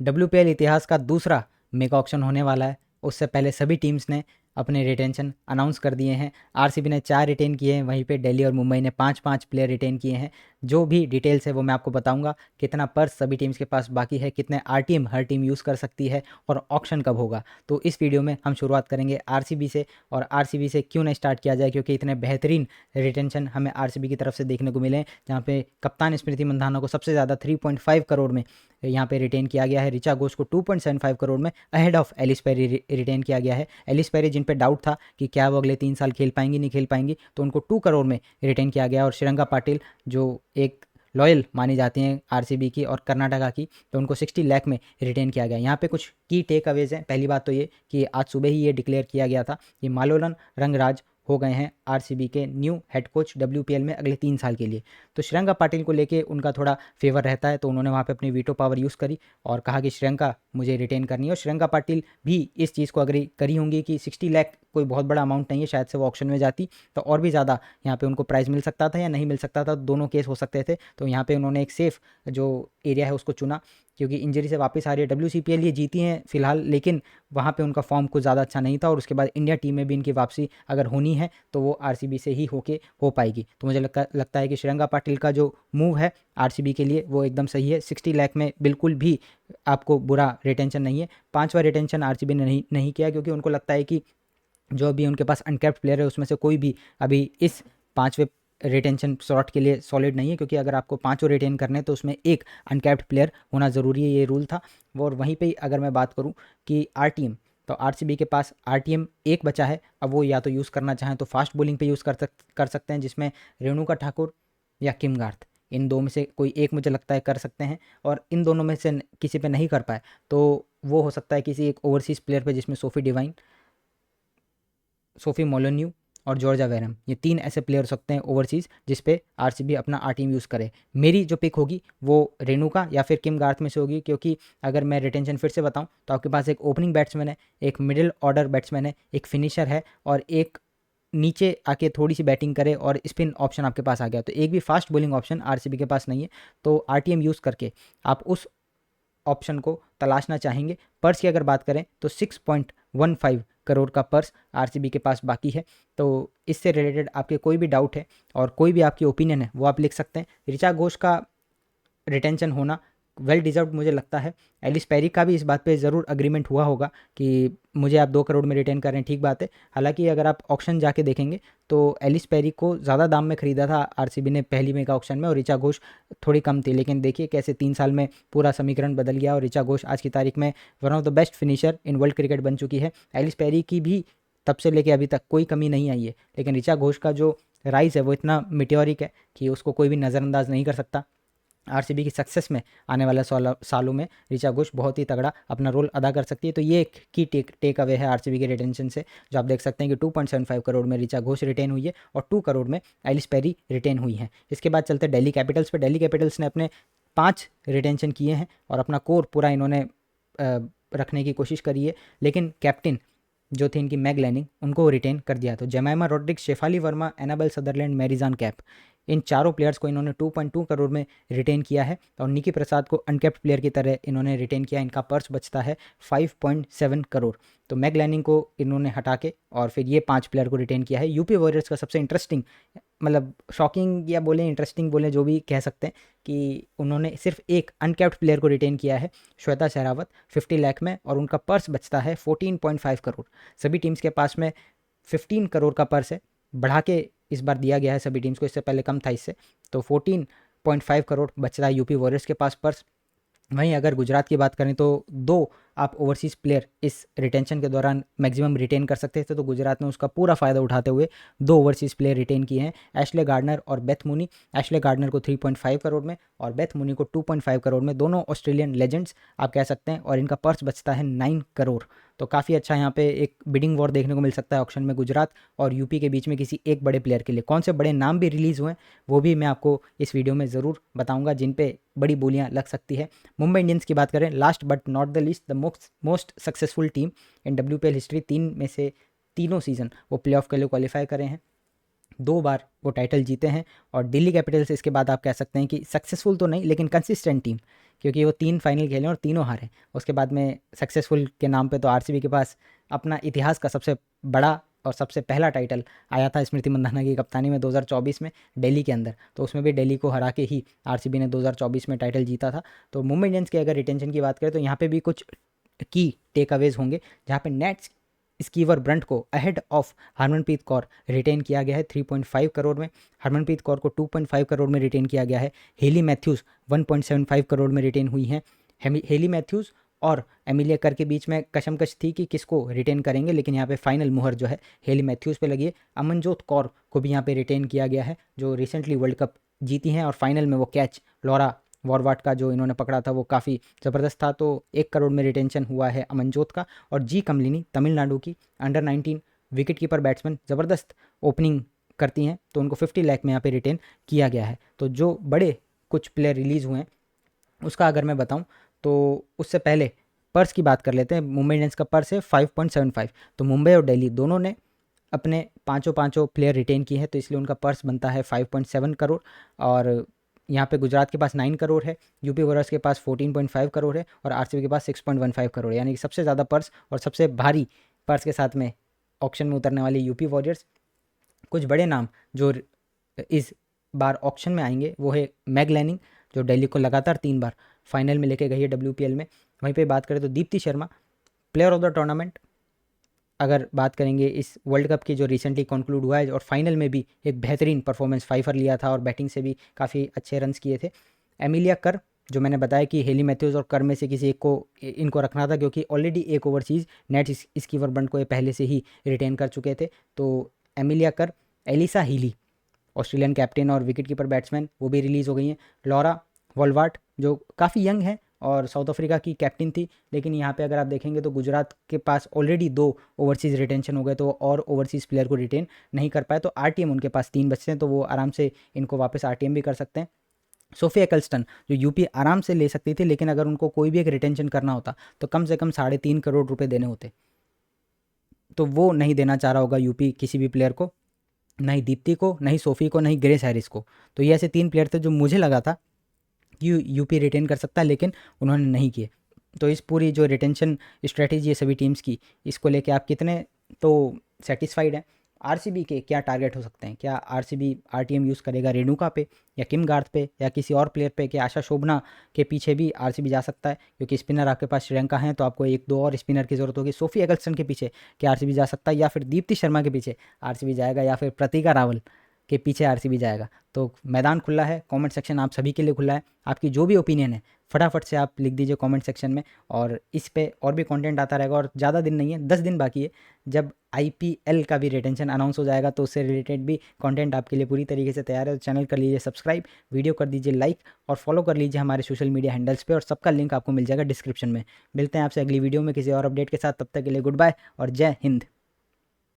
WPL इतिहास का दूसरा मेगा ऑक्शन होने वाला है। उससे पहले सभी टीम्स ने अपने रिटेंशन अनाउंस कर दिए हैं। आरसीबी ने 4 रिटेन किए हैं, वहीं पे दिल्ली और मुंबई ने 5-5 प्लेयर रिटेन किए हैं। जो भी डिटेल्स है वो मैं आपको बताऊंगा, कितना पर्स सभी टीम्स के पास बाकी है, कितने आरटीएम हर टीम यूज़ कर सकती है और ऑक्शन कब होगा। तो इस वीडियो में हम शुरुआत करेंगे आरसीबी से। और आरसीबी से क्यों ना स्टार्ट किया जाए, क्योंकि इतने बेहतरीन रिटेंशन हमें आरसीबी की तरफ से देखने को मिले हैं, जहाँ पे कप्तान स्मृति मंधाना को सबसे ज़्यादा 3.5 करोड़ में यहाँ पे रिटेन किया गया है। ऋचा घोष को 2.75 करोड़ में ahead of Ellyse Perry retain किया गया है। एलिस पेरी जिन पे डाउट था कि क्या वो अगले 3 साल खेल पाएंगी नहीं खेल पाएंगी, तो उनको 2 करोड़ में रिटेन किया गया। और श्रीरंगा पाटिल जो एक लॉयल मानी जाती हैं आरसीबी की और कर्नाटका की, तो उनको 60 लाख में रिटेन किया गया। यहाँ पे कुछ की टेक अवेज हैं। पहली बात तो ये कि आज सुबह ही ये डिक्लेयर किया गया था कि मालोलन रंगराज हो गए हैं आरसीबी के न्यू हेड कोच WPL में अगले 3 साल के लिए। तो श्रीलंका पाटिल को लेके उनका थोड़ा फेवर रहता है, तो उन्होंने वहाँ पे अपनी वीटो पावर यूज़ करी और कहा कि श्रीलंका मुझे रिटेन करनी है। और श्रीलंका पाटिल भी इस चीज़ को अग्री करी होंगी कि 60 लाख कोई बहुत बड़ा अमाउंट नहीं है, शायद से वो ऑक्शन में जाती तो और भी ज़्यादा यहाँ पे उनको प्राइज़ मिल सकता था या नहीं मिल सकता था, दोनों केस हो सकते थे। तो यहाँ पे उन्होंने एक सेफ जो एरिया है उसको चुना, क्योंकि इंजरी से वापस आ रही है। WCPL ये जीती हैं फिलहाल, लेकिन वहाँ पे उनका फॉर्म कुछ ज़्यादा अच्छा नहीं था। और उसके बाद इंडिया टीम में भी इनकी वापसी अगर होनी है तो वो आरसीबी से ही हो पाएगी। तो मुझे लगता है कि श्रीलंका पाटिल का जो मूव है आरसीबी के लिए वो एकदम सही है। 60 लाख में बिल्कुल भी आपको बुरा रिटेंशन नहीं है। 5वां रिटेंशन आरसीबी ने नहीं किया, क्योंकि उनको लगता है कि जो अभी उनके पास अनकैप्ड प्लेयर है उसमें से कोई भी अभी इस 5वें रिटेंशन स्लॉट के लिए सॉलिड नहीं है, क्योंकि अगर आपको 5 रिटेन करने तो उसमें एक अनकैप्ड प्लेयर होना ज़रूरी है, ये रूल था वो। और वहीं पे अगर मैं बात करूं कि आरटीएम, तो आरसीबी के पास आरटीएम एक बचा है। अब वो या तो यूज़ करना चाहें तो फास्ट बॉलिंग पे यूज़ कर सकते हैं, जिसमें रेणुका ठाकुर या किम गार्थ, इन दो में से कोई एक मुझे लगता है कर सकते हैं। और इन दोनों में से किसी पे नहीं कर पाए तो वो हो सकता है किसी एक ओवरसीज़ प्लेयर पे, जिसमें सोफी डिवाइन, सोफी मोलोन्यू और जॉर्जा वेरम, ये 3 ऐसे प्लेयर हो सकते हैं ओवरसीज़ जिस पे आरसीबी अपना आरटीएम यूज़ करे। मेरी जो पिक होगी वो रेणुका या फिर किम गार्थ में से होगी, क्योंकि अगर मैं रिटेंशन फिर से बताऊं तो आपके पास एक ओपनिंग बैट्समैन है, एक मिडिल ऑर्डर बैट्समैन है, एक फिनिशर है और एक नीचे आके थोड़ी सी बैटिंग करे और स्पिन ऑप्शन आपके पास आ गया। तो एक भी फास्ट बॉलिंग ऑप्शन आरसीबी के पास नहीं है। तो आरटीएम यूज़ करके आप उस ऑप्शन को तलाशना चाहेंगे। पर्स की अगर बात करें तो 6.15 करोड़ का पर्स आरसीबी के पास बाकी है। तो इससे रिलेटेड आपके कोई भी डाउट है और कोई भी आपकी ओपिनियन है वो आप लिख सकते हैं। ऋचा घोष का रिटेंशन होना वेल डिजर्व मुझे लगता है। एलिस पेरी का भी इस बात पे ज़रूर अग्रीमेंट हुआ होगा कि मुझे आप 2 करोड़ में रिटेन कर रहे हैं, ठीक बात है। हालांकि अगर आप ऑक्शन जाके देखेंगे तो एलिस पेरी को ज़्यादा दाम में खरीदा था आरसीबी ने पहली मेगा ऑक्शन में, और ऋचा घोष थोड़ी कम थी। लेकिन देखिए कैसे 3 साल में पूरा समीकरण बदल गया और ऋचा घोष आज की तारीख में one of the best finisher in world cricket बन चुकी है। एलिस पेरी की भी तब से लेके अभी तक कोई कमी नहीं आई है, लेकिन ऋचा घोष का जो राइज है वो इतना मिट्योरिक है कि उसको कोई भी नज़रअंदाज नहीं कर सकता। आरसीबी की सक्सेस में आने वाले सालों में ऋचा घोष बहुत ही तगड़ा अपना रोल अदा कर सकती है। तो ये एक की टेक अवे है आरसीबी के रिटेंशन से, जो आप देख सकते हैं कि 2.75 करोड़ में ऋचा घोष रिटेन हुई है और 2 करोड़ में एलिस पेरी रिटेन हुई है। इसके बाद चलते दिल्ली कैपिटल्स पे। दिल्ली कैपिटल्स ने अपने 5 रिटेंशन किए हैं और अपना कोर पूरा इन्होंने रखने की कोशिश करी है, लेकिन कैप्टन जो थे इनकी मैग लैनिंग, उनको रिटेन कर दिया। तो Jemimah Rodrigues, Shafali Verma, Annabel Sutherland, Marizanne Kapp, इन चारों प्लेयर्स को इन्होंने 2.2 करोड़ में रिटेन किया है। और निकी प्रसाद को अनकेप्ट प्लेयर की तरह इन्होंने रिटेन किया। इनका पर्स बचता है 5.7 करोड़। तो मैग लैनिंग को इन्होंने हटा के और फिर ये 5 प्लेयर को रिटेन किया है। यूपी वॉरियर्स का सबसे इंटरेस्टिंग, मतलब शॉकिंग या बोलें इंटरेस्टिंग बोलें, जो भी कह सकते हैं, कि उन्होंने सिर्फ एक अनकैप्ड प्लेयर को रिटेन किया है, श्वेता शेरावत, 50 लाख में, और उनका पर्स बचता है 14.5 करोड़। सभी टीम्स के पास में 15 करोड़ का पर्स है, बढ़ा के इस बार दिया गया है सभी टीम्स को, इससे पहले कम था इससे। तो 14.5 करोड़ बच रहा है यूपी वॉरियर्स के पास पर्स। वहीं अगर गुजरात की बात करें तो 2 आप ओवरसीज़ प्लेयर इस रिटेंशन के दौरान मैक्सिमम रिटेन कर सकते थे, तो गुजरात ने उसका पूरा फ़ायदा उठाते हुए 2 ओवरसीज़ प्लेयर रिटेन किए हैं, एशले गार्डनर और बेथ मूनी। एशले गार्डनर को 3.5 करोड़ में और बेथ मूनी को 2.5 करोड़ में, दोनों ऑस्ट्रेलियन लेजेंड्स आप कह सकते हैं। और इनका पर्स बचता है 9 करोड़। तो काफ़ी अच्छा यहाँ पे एक बिडिंग वॉर देखने को मिल सकता है ऑक्शन में गुजरात और यूपी के बीच में किसी एक बड़े प्लेयर के लिए। कौन से बड़े नाम भी रिलीज़ हुए हैं वो भी मैं आपको इस वीडियो में ज़रूर बताऊंगा, जिन पे बड़ी बोलियां लग सकती है। मुंबई इंडियंस की बात करें, last but not the least, the most successful team in WPL history. 3 में से तीनों सीज़न वो प्लेऑफ के लिए क्वालिफाई करे हैं, 2 बार वो टाइटल जीते हैं। और दिल्ली कैपिटल्स इसके बाद आप कह सकते हैं कि सक्सेसफुल तो नहीं लेकिन कंसिस्टेंट टीम, क्योंकि वो 3 फाइनल खेले और तीनों हारे। उसके बाद में सक्सेसफुल के नाम पे तो आरसीबी के पास अपना इतिहास का सबसे बड़ा और सबसे पहला टाइटल आया था स्मृति मंदाना की कप्तानी में 2024 में दिल्ली के अंदर, तो उसमें भी दिल्ली को हरा के ही आरसीबी ने 2024 में टाइटल जीता था। तो मुंबई इंडियंस की अगर रिटेंशन की बात करें तो यहाँ पे भी कुछ की टेक अवेज होंगे, जहाँ पे नेट स्कीवर ब्रंट को ahead of Harmanpreet Kaur retain किया गया है 3.5 करोड़ में, हरमनप्रीत कौर को 2.5 करोड़ में रिटेन किया गया है, हेली मैथ्यूज़ 1.75 करोड़ में रिटेन हुई हैं। हेली मैथ्यूज़ और एमिलिया कर के बीच में कशमकश थी कि किसको रिटेन करेंगे, लेकिन यहाँ पे फाइनल मुहर जो है हेली मैथ्यूज़ पे लगी है। अमनजोत कौर को भी यहाँ पे रिटेन किया गया है, जो रिसेंटली वर्ल्ड कप जीती हैं और फाइनल में वो कैच लॉरा वॉरवाट का जो इन्होंने पकड़ा था वो काफ़ी ज़बरदस्त था, तो 1 करोड़ में रिटेंशन हुआ है अमनजोत का। और जी कमलिनी तमिलनाडु की अंडर 19 विकेट कीपर बैट्समैन, ज़बरदस्त ओपनिंग करती हैं, तो उनको 50 लाख में यहाँ पे रिटेन किया गया है। तो जो बड़े कुछ प्लेयर रिलीज़ हुए हैं उसका अगर मैं बताऊं तो उससे पहले पर्स की बात कर लेते हैं। मुंबई इंडियंस का पर्स है 5.75, तो मुंबई और दिल्ली दोनों ने अपने पाँचों प्लेयर रिटेन किए हैं, तो इसलिए उनका पर्स बनता है 5.7 करोड़। और यहाँ पे गुजरात के पास 9 करोड़ है, यूपी वॉरियर्स के पास 14.5 करोड़ है और आरसीबी के पास 6.15 करोड़ है, यानी कि सबसे ज़्यादा पर्स और सबसे भारी पर्स के साथ में ऑक्शन में उतरने वाली यूपी वॉरियर्स। कुछ बड़े नाम जो इस बार ऑक्शन में आएंगे वो है मैग लैनिंग, जो दिल्ली को लगातार 3 बार फाइनल में लेके गई है WPL में। वहीं पे बात करें तो Deepti Sharma player of the tournament अगर बात करेंगे इस वर्ल्ड कप की जो रिसेंटली कंक्लूड हुआ है, और फाइनल में भी एक बेहतरीन परफॉर्मेंस 5 लिया था और बैटिंग से भी काफ़ी अच्छे रन्स किए थे। एमिलिया कर, जो मैंने बताया कि हेली मैथ्यूज़ और कर में से किसी एक को इनको रखना था, क्योंकि ऑलरेडी एक ओवरसीज़ नेट स्कीवर बंट को ये पहले से ही रिटेन कर चुके थे, तो एमिलिया कर। एलिसा हीली ऑस्ट्रेलियन कैप्टन और विकेट कीपर बैट्समैन, वो भी रिलीज़ हो गई हैं। लॉरा वॉलवाट जो काफ़ी यंग है और साउथ अफ्रीका की कैप्टन थी, लेकिन यहाँ पे अगर आप देखेंगे तो गुजरात के पास ऑलरेडी 2 ओवरसीज़ रिटेंशन हो गए, तो और ओवरसीज़ प्लेयर को रिटेन नहीं कर पाए, तो आरटीएम उनके पास 3 बचते हैं, तो वो आराम से इनको वापस आरटीएम भी कर सकते हैं। सोफिया एक्लस्टन जो यूपी आराम से ले सकती थी, लेकिन अगर उनको कोई भी एक रिटेंशन करना होता तो कम से कम 3.5 करोड़ रुपए देने होते, तो वो नहीं देना चाह रहा होगा यूपी किसी भी प्लेयर को, नहीं दीप्ति को, नहीं सोफी को, नहीं ग्रेस हैरिस को। तो ये ऐसे 3 प्लेयर थे जो मुझे लगा था कि यूपी रिटेन कर सकता है, लेकिन उन्होंने नहीं किए। तो इस पूरी जो रिटेंशन स्ट्रेटेजी है सभी टीम्स की, इसको लेके आप कितने तो सेटिस्फाइड हैं? आरसीबी के क्या टारगेट हो सकते हैं? क्या आरसीबी आरटीएम यूज़ करेगा रेणुका पे या किम गार्थ पे या किसी और प्लेयर पे? क्या आशा शोभना के पीछे भी आरसीबी जा सकता है? क्योंकि स्पिनर आपके पास श्रीलंका हैं, तो आपको 1-2 और स्पिनर की ज़रूरत होगी। सोफी एगल्सन के पीछे क्या आरसीबी जा सकता है, या फिर दीप्ति शर्मा के पीछे आरसीबी जाएगा, या फिर प्रतिका रावल के पीछे आरसीबी जाएगा? तो मैदान खुला है, कमेंट सेक्शन आप सभी के लिए खुला है। आपकी जो भी ओपिनियन है फटाफट से आप लिख दीजिए कमेंट सेक्शन में, और इस पे और भी कंटेंट आता रहेगा। और ज़्यादा दिन नहीं है, 10 दिन बाकी है, जब आईपीएल का भी रिटेंशन अनाउंस हो जाएगा, तो उससे रिलेटेड भी कंटेंट आपके लिए पूरी तरीके से तैयार है। तो चैनल कर लीजिए सब्सक्राइब, वीडियो कर दीजिए लाइक और फॉलो कर लीजिए हमारे सोशल मीडिया हैंडल्स पे, और सबका लिंक आपको मिल जाएगा डिस्क्रिप्शन में। मिलते हैं आपसे अगली वीडियो में किसी और अपडेट के साथ, तब तक के लिए गुड बाय और जय हिंद।